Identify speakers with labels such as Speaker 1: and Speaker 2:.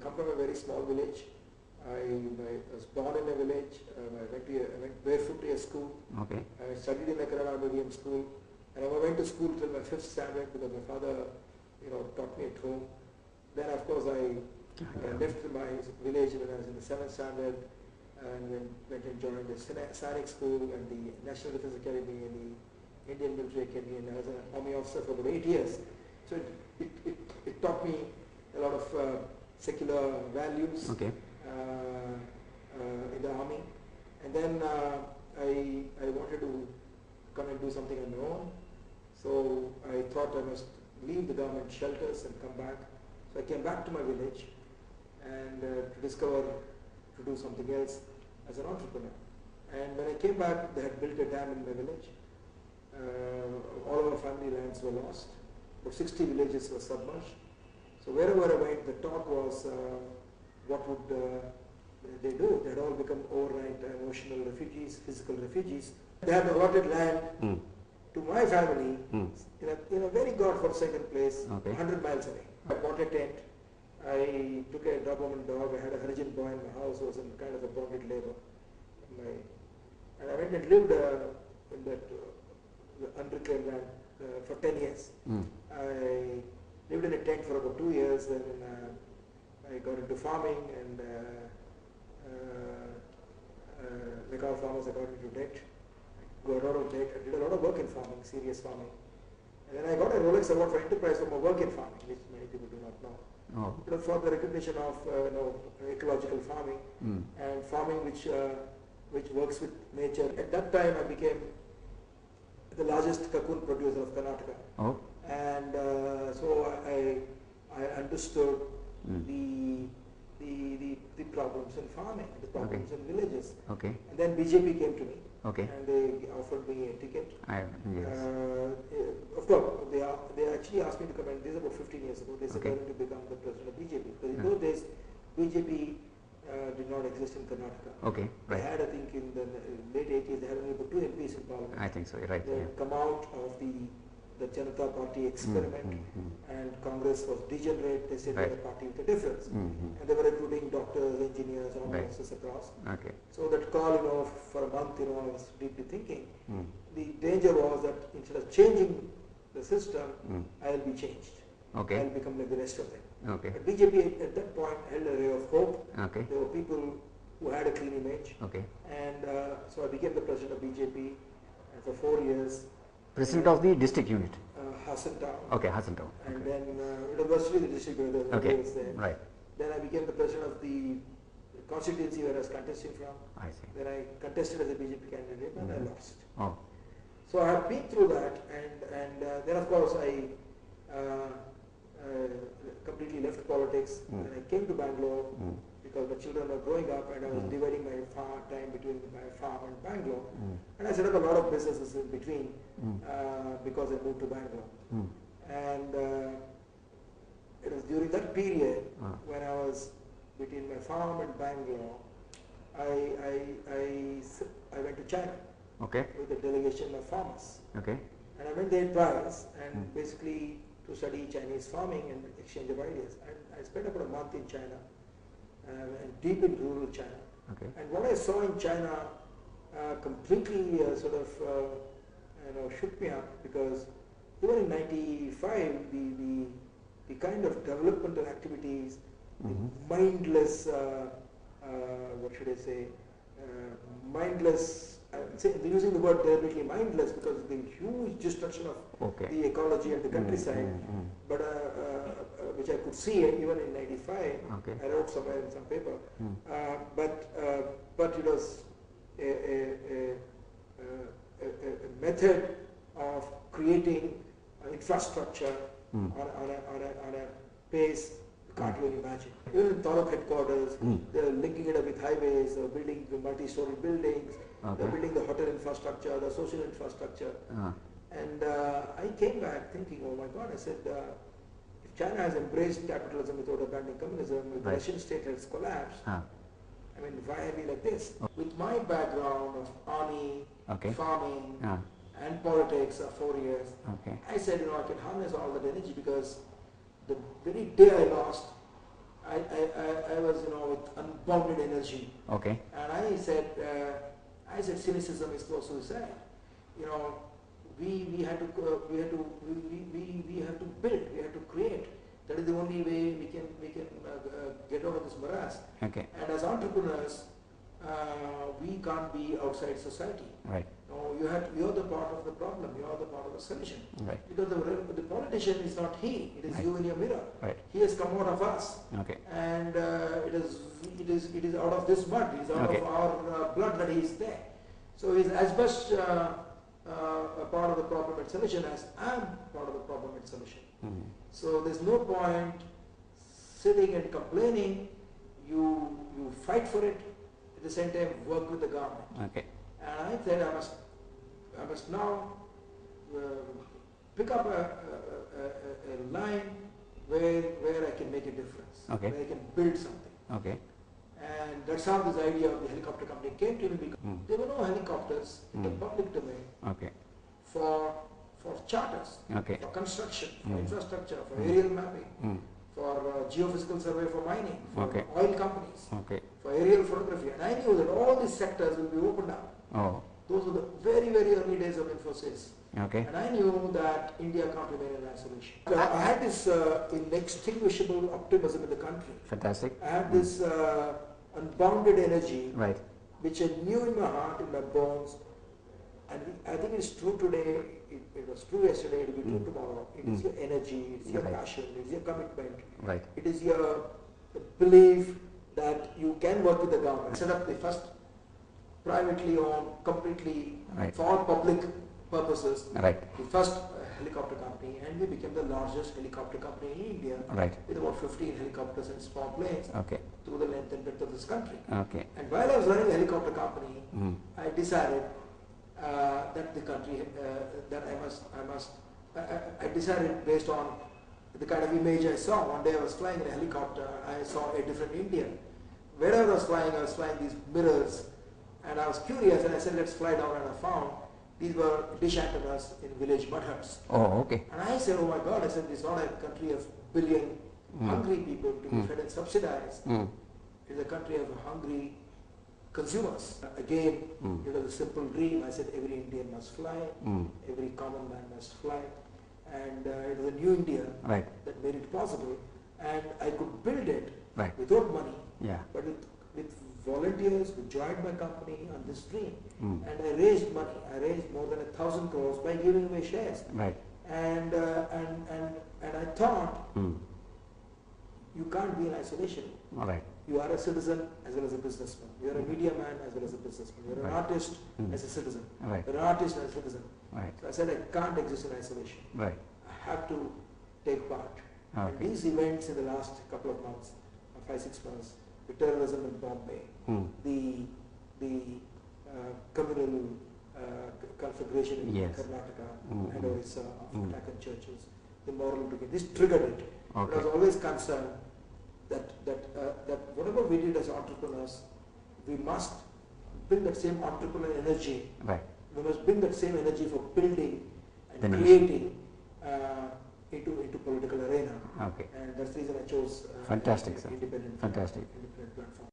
Speaker 1: come from a very small village. I was born in a village. I went barefoot to a school.
Speaker 2: Okay.
Speaker 1: I studied in a Kannada medium school, and I went to school till my 5th standard because my father, taught me at home. Then, of course, I left my village when I was in the 7th standard, and went and joined the Sanic School and the National Defence Academy and the Indian Military Academy, and I was an army officer for about 8 years. So it taught me a lot of secular values.
Speaker 2: Okay.
Speaker 1: In the army, and then I wanted to come and do something on my own, so I thought I must leave the government shelters and come back. So I came back to my village and to discover to do something else as an entrepreneur. And when I came back, they had built a dam in my village. All our family lands were lost. About 60 villages were submerged. So wherever I went, the talk was what would they do? They had all become overnight emotional refugees, physical refugees. They had allotted land to my family in a very godforsaken place, 100 miles away. I bought a tent. I took a Doberman dog. I had a Harijan boy in my house who was in kind of a bonded labor. And I went and lived in that unreclaimed land for 10 years. I lived in a tent for about 2 years. Then I got into farming, and like all farmers, I got into debt. Got out of debt. I did a lot of work in farming, serious farming. And then I got a Rolex Award for Enterprise for my work in farming, which many people do not know.
Speaker 2: Oh.
Speaker 1: It was for the recognition of ecological farming and farming which works with nature. At that time, I became the largest cocoon producer of Karnataka.
Speaker 2: Oh.
Speaker 1: And so I understood the problems in farming, the problems in villages.
Speaker 2: Okay.
Speaker 1: And then BJP came to me.
Speaker 2: Okay.
Speaker 1: And they offered me a ticket.
Speaker 2: Yes.
Speaker 1: Of course, they actually asked me to come in. This is about 15 years ago. They said they wanted to become the president of BJP. Because in those days, BJP did not exist in Karnataka.
Speaker 2: Okay. Right.
Speaker 1: They had, I think, in the late 80s, they had only about 2 MPs in parliament.
Speaker 2: I think so. Right.
Speaker 1: They had come out of the Janata Party experiment, and Congress was degenerate. They said they were a party with a difference, and they were recruiting doctors, engineers, and all officers across.
Speaker 2: Okay.
Speaker 1: So that call, for a month, I was deeply thinking. The danger was that instead of changing the system, I will be changed.
Speaker 2: Okay.
Speaker 1: I will become like the rest of them.
Speaker 2: Okay.
Speaker 1: But BJP at that point held a ray of hope.
Speaker 2: Okay.
Speaker 1: There were people who had a clean image.
Speaker 2: Okay.
Speaker 1: And so I became the president of BJP, and for 4 years.
Speaker 2: President of the district unit?
Speaker 1: Hassan Town.
Speaker 2: Okay, Hassan Town.
Speaker 1: And then it was virtually the district where the was there.
Speaker 2: Right.
Speaker 1: Then I became the president of the constituency where I was contesting from.
Speaker 2: I see.
Speaker 1: Then I contested as a BJP candidate and I lost.
Speaker 2: Oh.
Speaker 1: So I have been through that, and then of course I completely left politics and I came to Bangalore because my children were growing up and I was dividing my time between my farm and Bangalore. And I set up a lot of businesses in between because I moved to Bangalore. And it was during that period when I was between my farm and Bangalore, I went to China with a delegation of farmers.
Speaker 2: Okay.
Speaker 1: And I went there twice and basically to study Chinese farming and exchange of ideas. And I spent about a month in China, and deep in rural China.
Speaker 2: Okay.
Speaker 1: And what I saw in China completely shook me up, because even in '95, the kind of developmental activities, the mindless, what should I say, mindless. I'm using the word deliberately mindless because of the huge destruction of the ecology and the countryside, but which I could see even in '95. I wrote somewhere in some paper, but it was a method of creating infrastructure on a pace you can't even imagine. Even in Taluk headquarters, they're linking it up with highways, they're building multi-story buildings, they're building the hotel infrastructure, the social infrastructure. And I came back thinking, oh my God, I said, if China has embraced capitalism without abandoning communism, if the Russian state has collapsed, I mean, why are we like this? With my background of army, farming, and politics of 4 years, I said, I can harness all that energy, because the very day I lost, I was, with unbounded energy.
Speaker 2: Okay.
Speaker 1: And I said, cynicism is close to suicide. We had to build, we had to create. That is the only way we can get out of this morass.
Speaker 2: Okay.
Speaker 1: And as entrepreneurs, we can't be outside society.
Speaker 2: Right.
Speaker 1: No, you're the part of the problem. You are the part of the solution.
Speaker 2: Right.
Speaker 1: Because the politician is not he. It is
Speaker 2: Right.
Speaker 1: you in your mirror.
Speaker 2: Right.
Speaker 1: He has come out of us.
Speaker 2: Okay.
Speaker 1: And it is out of this mud. It is out
Speaker 2: Okay.
Speaker 1: of our blood that he is there. So he is as much a part of the problem and solution as I am part of the problem and solution.
Speaker 2: Mm-hmm.
Speaker 1: So there's no point sitting and complaining. You fight for it. At the same time, work with the government.
Speaker 2: Okay.
Speaker 1: And I said I must now pick up a line where I can make a difference.
Speaker 2: Okay.
Speaker 1: Where I can build something.
Speaker 2: Okay.
Speaker 1: And that's how this idea of the helicopter company came to me, because there were no helicopters in the public domain
Speaker 2: Okay.
Speaker 1: for charters,
Speaker 2: Okay.
Speaker 1: for construction, for infrastructure, for aerial mapping, for geophysical survey for mining, for
Speaker 2: Okay.
Speaker 1: oil companies,
Speaker 2: Okay.
Speaker 1: for aerial photography. And I knew that all these sectors will be opened up.
Speaker 2: Oh.
Speaker 1: Those were the very, very early days of Infosys.
Speaker 2: Okay.
Speaker 1: And I knew that India can't remain in isolation. I had this inextinguishable optimism in the country.
Speaker 2: Fantastic.
Speaker 1: I had this unbounded energy,
Speaker 2: Right.
Speaker 1: which I knew in my heart, in my bones. And I think it's true today, it was true yesterday, it will be true tomorrow. It is your energy, it's your
Speaker 2: Right.
Speaker 1: passion, it's your commitment.
Speaker 2: Right.
Speaker 1: It is your belief that you can work with the government. Set up the first privately owned, completely
Speaker 2: Right.
Speaker 1: for all public purposes,
Speaker 2: Right.
Speaker 1: the first helicopter company, and we became the largest helicopter company in India,
Speaker 2: Right.
Speaker 1: with about 15 helicopters and small planes
Speaker 2: Okay.
Speaker 1: through the length and breadth of this country.
Speaker 2: Okay.
Speaker 1: And while I was running a helicopter company,
Speaker 2: Mm.
Speaker 1: I decided that the country, that I decided based on the kind of image I saw. One day I was flying in a helicopter, I saw a different India. Wherever I was flying these mirrors, and I was curious, and I said, let's fly down, and I found these were dish antennas in village mud huts.
Speaker 2: Oh, okay.
Speaker 1: And I said, oh my God, I said, it's not a country of billion hungry people to be fed and subsidized. It's a country of hungry consumers. Again, it was a simple dream. I said, every Indian must fly, every common man must fly. And it was a new India
Speaker 2: Right.
Speaker 1: that made it possible. And I could build it
Speaker 2: Right.
Speaker 1: without money,
Speaker 2: Yeah.
Speaker 1: but with volunteers who joined my company on this dream.
Speaker 2: Mm.
Speaker 1: And I raised money. I raised more than 1,000 crores by giving away shares.
Speaker 2: Right.
Speaker 1: And I thought, you can't be in isolation.
Speaker 2: All right.
Speaker 1: You are a citizen as well as a businessman. You are a media man as well as a businessman. You are an
Speaker 2: Right.
Speaker 1: artist as a citizen.
Speaker 2: Right.
Speaker 1: You are an artist as a citizen.
Speaker 2: Right.
Speaker 1: So I said, I can't exist in isolation.
Speaker 2: Right.
Speaker 1: I have to take part. And
Speaker 2: Okay.
Speaker 1: these events in the last couple of months, 5-6 months, the terrorism in Bombay, the communal conflagration in
Speaker 2: Yes.
Speaker 1: Karnataka
Speaker 2: Mm.
Speaker 1: and Orissa of attack on churches, the moral brigade, this triggered it.
Speaker 2: Okay.
Speaker 1: I was always concerned that whatever we did as entrepreneurs, we must bring that same entrepreneurial energy.
Speaker 2: Right.
Speaker 1: We must bring that same energy for building and
Speaker 2: The nation.
Speaker 1: creating into political arena.
Speaker 2: Okay.
Speaker 1: And that's the reason I chose
Speaker 2: Fantastic, sir.
Speaker 1: independent
Speaker 2: Fantastic.
Speaker 1: independent platform.